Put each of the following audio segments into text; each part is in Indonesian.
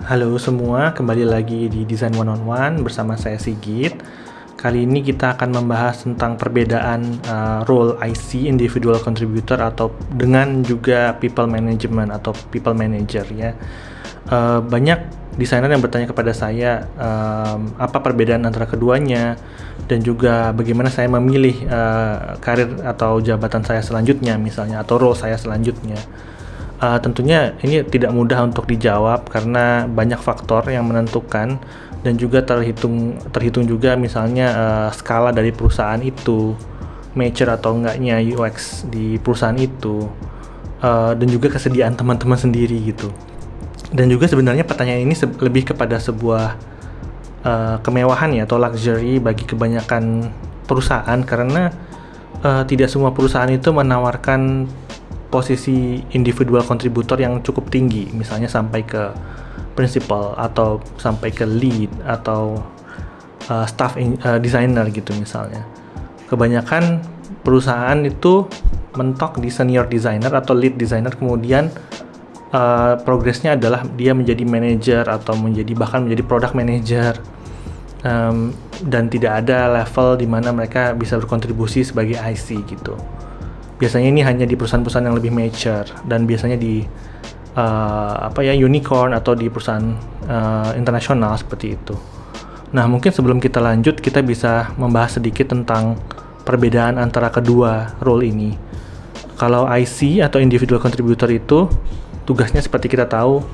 Halo semua, kembali lagi di Design One on One bersama saya Sigit. Kali ini kita akan membahas tentang perbedaan role IC, individual contributor, atau dengan juga people management atau people manager ya. Banyak desainer yang bertanya kepada saya apa perbedaan antara keduanya dan juga bagaimana saya memilih karir atau jabatan saya selanjutnya misalnya atau role saya selanjutnya. Tentunya ini tidak mudah untuk dijawab karena banyak faktor yang menentukan dan juga terhitung juga misalnya skala dari perusahaan itu, mature atau enggaknya UX di perusahaan itu, dan juga kesediaan teman-teman sendiri gitu. Dan juga sebenarnya pertanyaan ini lebih kepada sebuah kemewahan ya atau luxury bagi kebanyakan perusahaan karena tidak semua perusahaan itu menawarkan posisi individual contributor yang cukup tinggi, misalnya sampai ke principal atau sampai ke lead atau staff designer gitu misalnya. Kebanyakan perusahaan itu mentok di senior designer atau lead designer, kemudian progresnya adalah dia menjadi manager atau bahkan menjadi product manager, dan tidak ada level di mana mereka bisa berkontribusi sebagai IC gitu. Biasanya ini hanya di perusahaan-perusahaan yang lebih mature dan biasanya di unicorn atau di perusahaan internasional seperti itu. Nah, mungkin sebelum kita lanjut kita bisa membahas sedikit tentang perbedaan antara kedua role ini. Kalau IC atau individual contributor itu tugasnya seperti kita tahu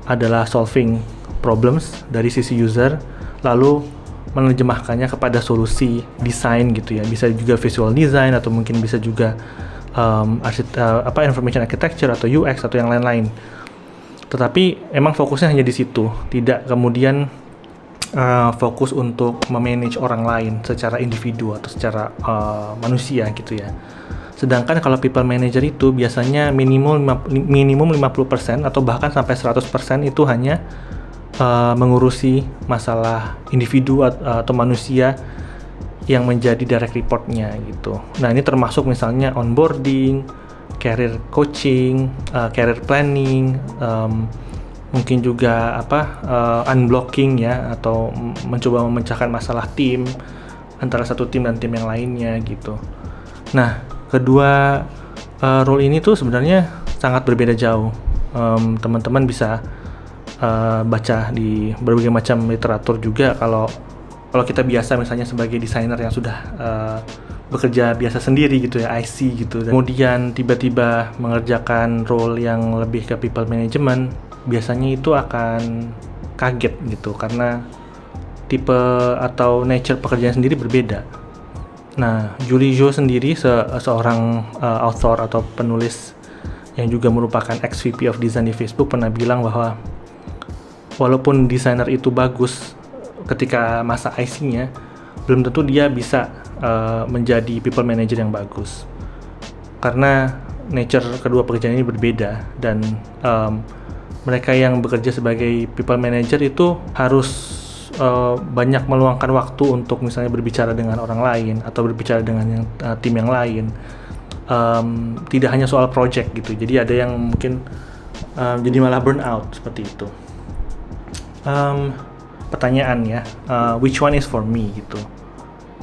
adalah solving problems dari sisi user, lalu menerjemahkannya kepada solusi desain gitu ya. Bisa juga visual design atau mungkin bisa juga information architecture atau UX atau yang lain-lain. Tetapi emang fokusnya hanya di situ, tidak kemudian fokus untuk memanage orang lain secara individu atau secara manusia gitu ya. Sedangkan kalau people manager itu biasanya minimum 50% atau bahkan sampai 100% itu hanya mengurusi masalah individu atau manusia yang menjadi direct report-nya gitu. Nah, ini termasuk misalnya onboarding, career coaching, career planning, mungkin juga unblocking ya, atau mencoba memecahkan masalah tim antara satu tim dan tim yang lainnya gitu. Nah, kedua role ini tuh sebenarnya sangat berbeda jauh. Teman-teman bisa baca di berbagai macam literatur juga kalau kita biasa misalnya sebagai desainer yang sudah bekerja biasa sendiri gitu ya, IC gitu, dan kemudian tiba-tiba mengerjakan role yang lebih ke people management, biasanya itu akan kaget gitu karena tipe atau nature pekerjaan sendiri berbeda. Nah, Julie Zhou sendiri seorang author atau penulis yang juga merupakan ex-VP of Design di Facebook pernah bilang bahwa walaupun desainer itu bagus ketika masa IC-nya, belum tentu dia bisa menjadi people manager yang bagus karena nature kedua pekerjaan ini berbeda dan mereka yang bekerja sebagai people manager itu harus banyak meluangkan waktu untuk misalnya berbicara dengan orang lain atau berbicara dengan tim yang lain, tidak hanya soal project gitu, jadi ada yang mungkin jadi malah burn out seperti itu. Pertanyaan ya, which one is for me gitu.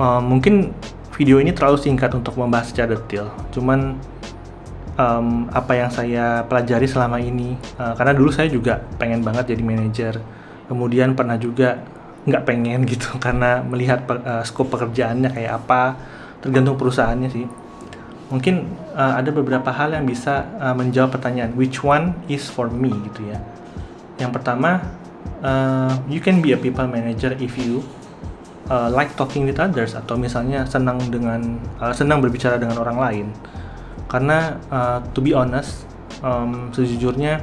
Mungkin video ini terlalu singkat untuk membahas secara detail, cuman apa yang saya pelajari selama ini, karena dulu saya juga pengen banget jadi manajer, kemudian pernah juga nggak pengen gitu karena melihat skop pekerjaannya kayak apa, tergantung perusahaannya sih. Mungkin ada beberapa hal yang bisa menjawab pertanyaan which one is for me gitu ya. Yang pertama, you can be a people manager if you like talking with others, atau misalnya senang berbicara dengan orang lain. Karena to be honest, sejujurnya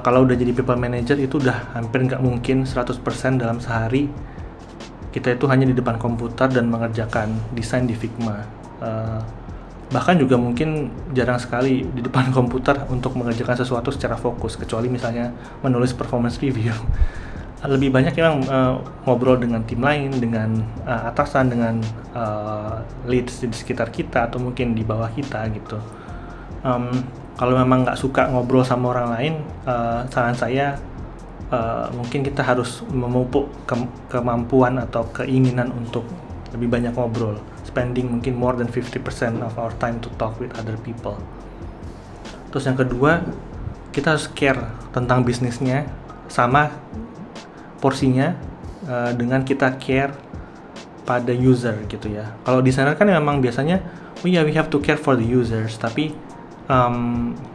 kalau udah jadi people manager itu udah hampir nggak mungkin 100% dalam sehari kita itu hanya di depan komputer dan mengerjakan desain di Figma. Bahkan juga mungkin jarang sekali di depan komputer untuk mengerjakan sesuatu secara fokus, kecuali misalnya menulis performance review. Lebih banyak yang ngobrol dengan tim lain, dengan atasan, dengan leads di sekitar kita atau mungkin di bawah kita gitu. Kalau memang nggak suka ngobrol sama orang lain, saran saya mungkin kita harus memupuk kemampuan atau keinginan untuk lebih banyak ngobrol, spending mungkin more than 50% of our time to talk with other people. Terus yang kedua, kita harus care tentang bisnisnya sama porsinya dengan kita care pada user gitu ya. Kalau desainer kan memang biasanya we have to care for the users, tapi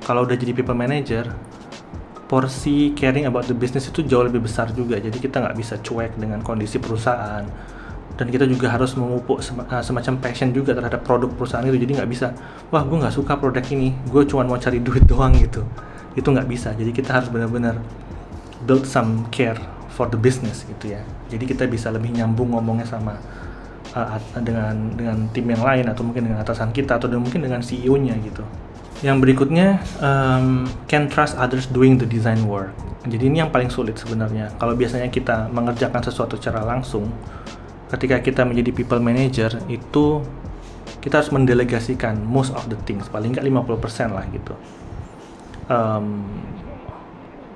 kalau udah jadi people manager, porsi caring about the business itu jauh lebih besar juga. Jadi kita nggak bisa cuek dengan kondisi perusahaan, dan kita juga harus memupuk semacam passion juga terhadap produk perusahaan itu. Jadi nggak bisa, wah gue nggak suka produk ini, gue cuma mau cari duit doang gitu. Itu nggak bisa. Jadi kita harus benar-benar build some care for the business gitu ya. Jadi kita bisa lebih nyambung ngomongnya sama dengan tim yang lain, atau mungkin dengan atasan kita, atau mungkin dengan CEO-nya gitu. Yang berikutnya, can trust others doing the design work. Jadi ini yang paling sulit sebenarnya. Kalau biasanya kita mengerjakan sesuatu secara langsung, ketika kita menjadi people manager itu kita harus mendelegasikan most of the things, paling nggak 50% lah gitu.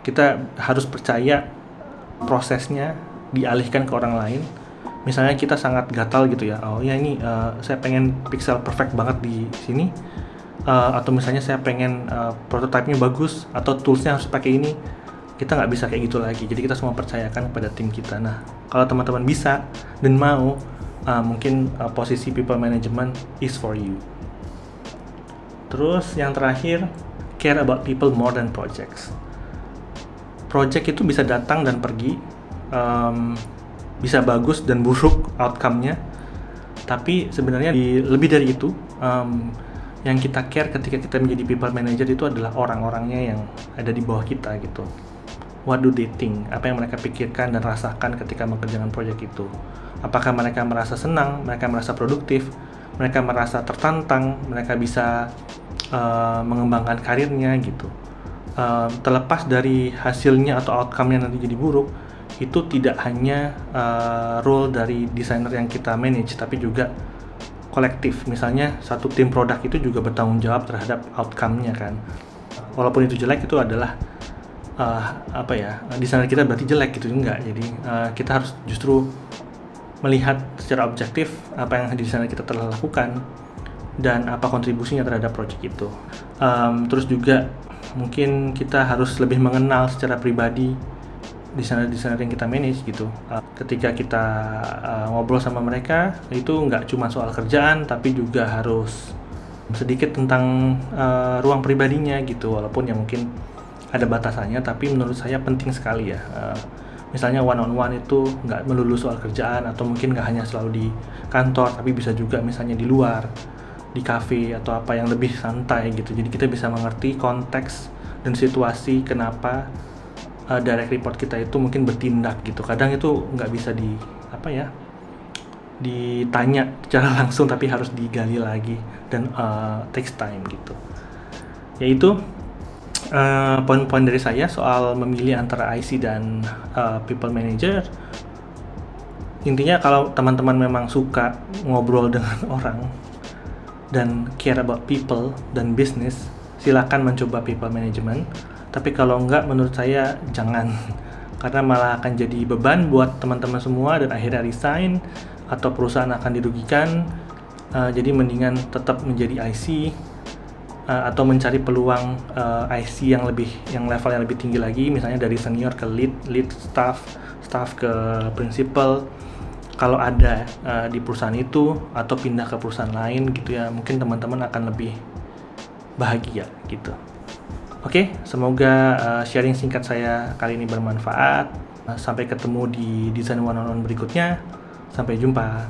Kita harus percaya prosesnya dialihkan ke orang lain. Misalnya kita sangat gatal gitu ya, oh ya ini saya pengen pixel perfect banget di sini, atau misalnya saya pengen prototype-nya bagus, atau toolsnya harus pakai ini. Kita nggak bisa kayak gitu lagi. Jadi kita semua percayakan kepada tim kita. Nah, kalau teman-teman bisa dan mau, mungkin posisi people management is for you. Terus yang terakhir, care about people more than projects. Project itu bisa datang dan pergi, bisa bagus dan buruk outcome-nya. Tapi sebenarnya lebih dari itu, yang kita care ketika kita menjadi people manager itu adalah orang-orangnya yang ada di bawah kita gitu. What do they think? Apa yang mereka pikirkan dan rasakan ketika mengerjakan proyek itu? Apakah mereka merasa senang, mereka merasa produktif, mereka merasa tertantang, mereka bisa mengembangkan karirnya gitu. Terlepas dari hasilnya atau outcome-nya nanti jadi buruk, itu tidak hanya role dari desainer yang kita manage, tapi juga kolektif. Misalnya satu tim produk itu juga bertanggung jawab terhadap outcome-nya kan. Walaupun itu jelek, itu adalah desainer kita berarti jelek gitu, enggak. Jadi kita harus justru melihat secara objektif apa yang desainer kita telah lakukan dan apa kontribusinya terhadap proyek itu. Terus juga mungkin kita harus lebih mengenal secara pribadi desainer-desainer yang kita manage gitu. Ketika kita ngobrol sama mereka, itu nggak cuma soal kerjaan, tapi juga harus sedikit tentang ruang pribadinya gitu. Walaupun ya mungkin ada batasannya, tapi menurut saya penting sekali ya. Misalnya one on one itu nggak melulu soal kerjaan, atau mungkin nggak hanya selalu di kantor, tapi bisa juga misalnya di luar, di cafe atau apa yang lebih santai gitu. Jadi kita bisa mengerti konteks dan situasi kenapa direct report kita itu mungkin bertindak gitu. Kadang itu nggak bisa ditanya secara langsung, tapi harus digali lagi dan takes time gitu. Yaitu poin-poin dari saya soal memilih antara IC dan people manager. Intinya kalau teman-teman memang suka ngobrol dengan orang dan care about people dan business, silakan mencoba people management. Tapi kalau enggak, menurut saya jangan, karena malah akan jadi beban buat teman-teman semua dan akhirnya resign atau perusahaan akan dirugikan. Jadi mendingan tetap menjadi IC atau mencari peluang IC yang level yang lebih tinggi lagi, misalnya dari senior ke lead staff ke principal kalau ada di perusahaan itu, atau pindah ke perusahaan lain gitu ya. Mungkin teman-teman akan lebih bahagia gitu. Oke, semoga sharing singkat saya kali ini bermanfaat. Sampai ketemu di desain one on one berikutnya. Sampai jumpa.